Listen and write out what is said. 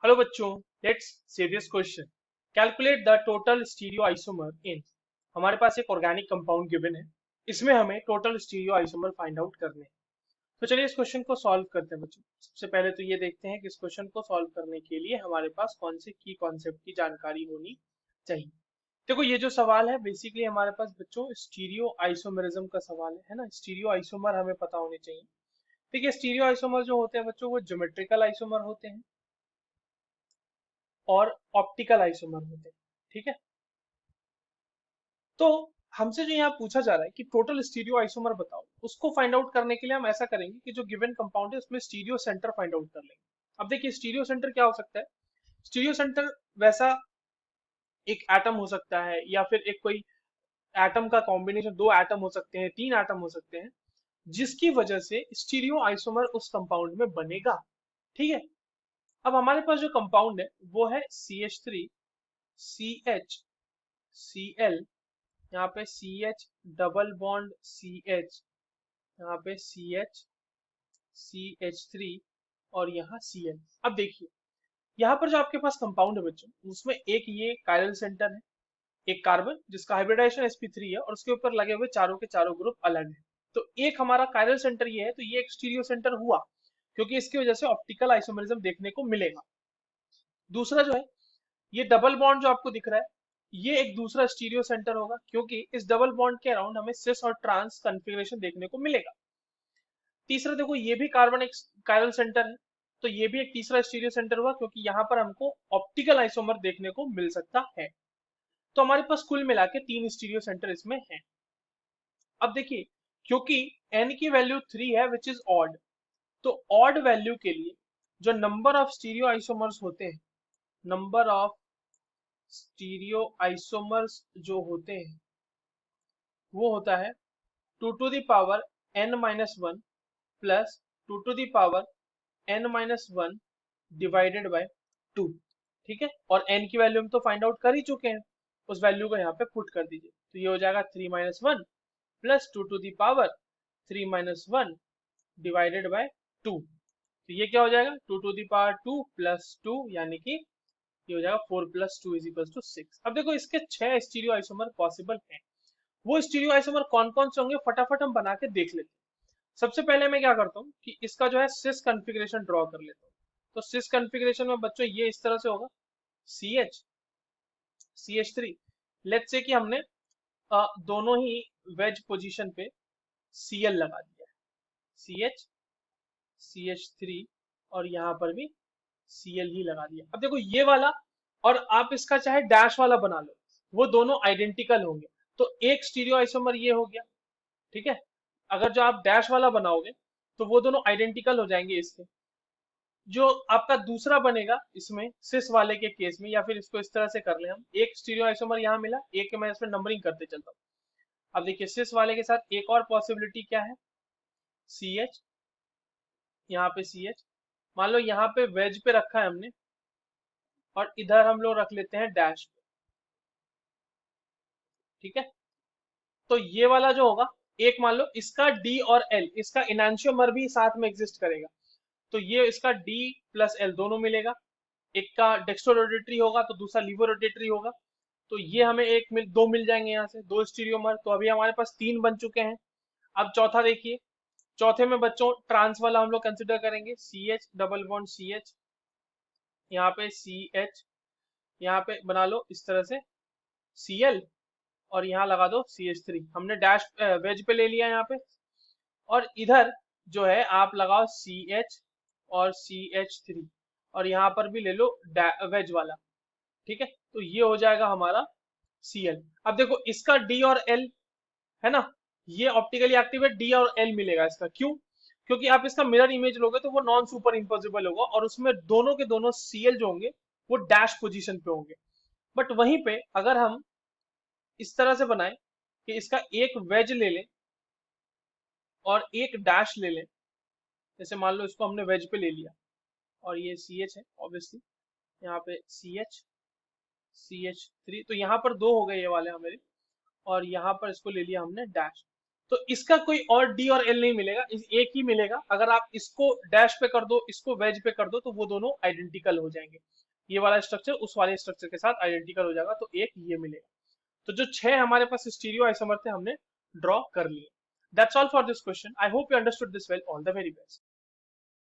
Hello बच्चों, let's see this question. Calculate the total stereo isomer in. हमारे पास एक ऑर्गेनिक कंपाउंड गिवन है, इसमें हमें total stereo isomer find out करने हैं। तो चलिए इस क्वेश्चन को सॉल्व करते हैं बच्चों। सबसे पहले तो ये देखते हैं कि इस क्वेश्चन को सॉल्व करने के लिए हमारे पास कौन से की कॉन्सेप्ट की जानकारी होनी चाहिए। देखो, ये जो सवाल है बेसिकली हमारे पास बच्चों स्टीरियो आइसोमरिज्म का सवाल है ना। स्टीरियो आइसोमर हमें पता होने चाहिए। देखिए, स्टीरियो आइसोमर जो होते हैं बच्चों, वो ज्योमेट्रिकल आइसोमर होते हैं और ऑप्टिकल आइसोमर होते हैं। ठीक है, तो हमसे जो यहाँ पूछा जा रहा है कि टोटल स्टीरियो आइसोमर बताओ, उसको फाइंड आउट करने के लिए हम ऐसा करेंगे कि जो गिवन कंपाउंड है उसमें स्टीरियो सेंटर फाइंड आउट कर लेंगे। अब देखिए, स्टीरियो सेंटर क्या हो सकता है। स्टीरियो सेंटर वैसा एक एटम हो सकता है, या फिर एक कोई एटम का कॉम्बिनेशन, दो एटम हो सकते हैं, तीन एटम हो सकते हैं, जिसकी वजह से स्टीरियो आइसोमर उस कंपाउंड में बनेगा। ठीक है, अब हमारे पास जो कंपाउंड है वो है CH3 CH Cl, यहाँ पे CH डबल बॉन्ड CH, यहाँ पे CH CH3 और यहाँ Cl। अब देखिए, यहाँ पर जो आपके पास कंपाउंड है बच्चों, उसमें एक ये कायरल सेंटर है, एक कार्बन जिसका हाइब्रिडाइजेशन sp3 है, और उसके ऊपर लगे हुए चारों के चारों ग्रुप अलग है। तो एक हमारा कायरल सेंटर ये है, तो ये एक स्टीरियो सेंटर हुआ, क्योंकि इसकी वजह से ऑप्टिकल आइसोमरिज्म देखने को मिलेगा। दूसरा जो है, ये डबल बॉन्ड जो आपको दिख रहा है, ये एक दूसरा स्टीरियो सेंटर होगा, क्योंकि इस डबल बॉन्ड के अराउंड हमें सिस और ट्रांस कॉन्फ़िगरेशन देखने को मिलेगा। तीसरा देखो, ये भी कार्बन एक कायरल सेंटर है, तो ये भी एक तीसरा स्टीरियो सेंटर हुआ, क्योंकि यहाँ पर हमको ऑप्टिकल आइसोमर देखने को मिल सकता है। तो हमारे पास कुल मिला के तीन स्टीरियो सेंटर इसमें है। अब देखिए, क्योंकि n की वैल्यू 3 है विच इज ऑड, तो ऑड वैल्यू के लिए जो नंबर ऑफ स्टीरियो आइसोमर्स होते हैं, नंबर ऑफ स्टीरियो आइसोमर्स जो होते हैं वो होता है 2 to the power n minus one plus 2 to the power n minus one divided by 2। ठीक है, और n की वैल्यू हम तो फाइंड आउट कर ही चुके हैं, उस वैल्यू को यहाँ पे पुट कर दीजिए, तो ये हो जाएगा 3 minus one plus 2 to the power 3 minus one divided by 2। तो ये क्या हो जाएगा, 2 टू द पावर 2 प्लस 2, यानी कि ये हो जाएगा 4 प्लस 2 इज इक्वल टू 6। अब देखो, इसके 6 स्टीरियो आइसोमर पॉसिबल हैं। वो स्टीरियो आइसोमर कौन कौन से होंगे फटाफट हम बना के देख लेते हैं। सबसे पहले मैं क्या करता हूँ कि इसका जो है सिस कॉन्फ़िगरेशन ड्रॉ कर लेता हूँ। तो सिस कॉन्फ़िगरेशन में बच्चों ये इस तरह से होगा, CH CH3। लेट्स से कि हमने दोनों ही वेज पोजीशन पे Cl लगा दिया है, CH CH3, और यहाँ पर भी Cl ही लगा दिया। अब देखो ये वाला, और आप इसका चाहे डैश वाला बना लो, वो दोनों आइडेंटिकल होंगे। तो एक स्टीरियो आइसोमर ये हो गया। ठीक है, अगर जो आप डैश वाला बनाओगे तो वो दोनों आइडेंटिकल हो जाएंगे इसके। जो आपका दूसरा बनेगा इसमें सिस वाले के केस में, या फिर इसको इस तरह से कर ले हम, एक स्टीरियो आइसोमर यहाँ मिला, एक मैं इसमें नंबरिंग करते चलता हूँ। अब देखिए, सिस वाले के साथ एक और पॉसिबिलिटी क्या है, CH, यहाँ पे CH, मान लो यहाँ पे वेज पे रखा है हमने, और इधर हम लोग रख लेते हैं डैश पे। ठीक है, तो ये वाला जो होगा, एक मान लो इसका D और L, इसका इनांशियोमर भी साथ में एग्जिस्ट करेगा, तो ये इसका D प्लस L दोनों मिलेगा। एक का डेक्स्ट्रो रोटेटरी होगा तो दूसरा लीवो रोटेटरी होगा, तो ये हमें दो मिल जाएंगे यहाँ से, दो स्टीरियोमर। तो अभी हमारे पास तीन बन चुके हैं। अब चौथा देखिए, चौथे में बच्चों ट्रांस वाला हम लोग कंसिडर करेंगे, CH डबल बॉन्ड CH, यहाँ पे CH, यहाँ पे बना लो इस तरह से Cl, और यहाँ लगा दो CH3। हमने डैश वेज पे ले लिया यहाँ पे, और इधर जो है आप लगाओ CH और CH3, और यहाँ पर भी ले लो वेज वाला। ठीक है, तो ये हो जाएगा हमारा Cl। अब देखो, इसका D और L है ना, ये ऑप्टिकली एक्टिव है, D और L मिलेगा इसका। क्यों? क्योंकि आप इसका मिरर इमेज लोगे तो वो नॉन सुपर इम्पोजिबल होगा, और उसमें दोनों के दोनों Cl जो होंगे वो डैश पोजीशन पे होंगे। बट वहीं पे अगर हम इस तरह से बनाएं कि इसका एक वेज ले लें और एक डैश ले लें, जैसे मान लो इसको हमने वेज पे ले लिया, और ये CH है ऑब्वियसली, यहाँ पे CH CH3, तो यहाँ पर दो हो गए ये वाले हमारे, और यहाँ पर इसको ले लिया हमने डैश। तो इसका कोई और डी और एल नहीं मिलेगा, एक ही मिलेगा। अगर आप इसको डैश पे कर दो, इसको वेज पे कर दो, तो वो दोनों आइडेंटिकल हो जाएंगे। ये वाला स्ट्रक्चर उस वाले स्ट्रक्चर के साथ आइडेंटिकल हो जाएगा, तो एक ये मिलेगा। तो जो 6 हमारे पास स्टीरियो आइसोमर थे हमने ड्रॉ कर लिए। That's all for this question. I hope you understood this well. All the very best.